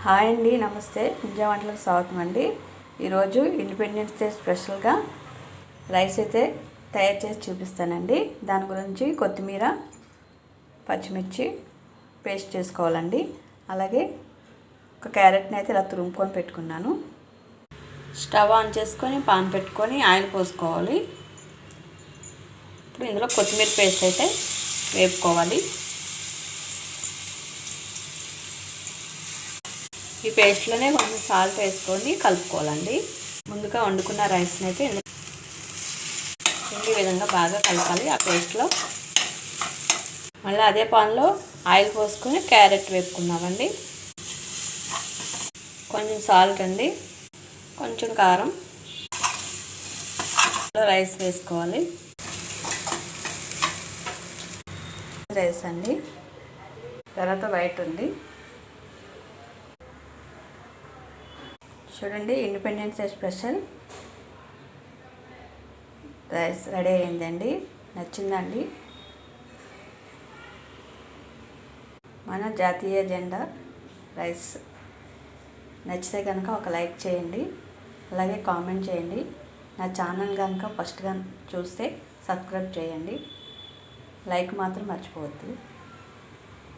Hi అండి, నమస్తే. India వంటలకు స్వాగతం అండి. ఈరోజు ఇండిపెండెన్స్ డే స్పెషల్గా రైస్ అయితే తయారు చేసి చూపిస్తానండి. దాని గురించి కొత్తిమీర, పచ్చిమిర్చి పేస్ట్ చేసుకోవాలండి. అలాగే ఒక క్యారెట్ని అయితే ఇలా తురుముకొని పెట్టుకున్నాను. స్టవ్ ఆన్ చేసుకొని పాన్ పెట్టుకొని ఆయిల్ పోసుకోవాలి. ఇప్పుడు ఇందులో కొత్తిమీర పేస్ట్ అయితే వేపుకోవాలి. ఈ పేస్ట్లోనే కొంచెం సాల్ట్ వేసుకొని కలుపుకోవాలండి. ముందుగా వండుకున్న రైస్ని అయితే ఈ విధంగా బాగా కలపాలి ఆ పేస్ట్లో. మళ్ళీ అదే పాన్లో ఆయిల్ పోసుకొని క్యారెట్ వేపుకున్నామండి. కొంచెం సాల్ట్ అండి, కొంచెం కారం, రైస్ వేసుకోవాలి. రైస్ అండి, తర్వాత వైట్ ఉంది. చూడండి, independence day special rice ready అయిందండి. నచ్చిందండి. మన జాతీయ జెండా రైస్. నచ్చితే కనుక ఒక లైక్ చేయండి, అలాగే కామెంట్ చేయండి. నా ఛానల్ కనుక ఫస్ట్గా చూస్తే సబ్స్క్రైబ్ చేయండి. లైక్ మాత్రం మర్చిపోవద్దు.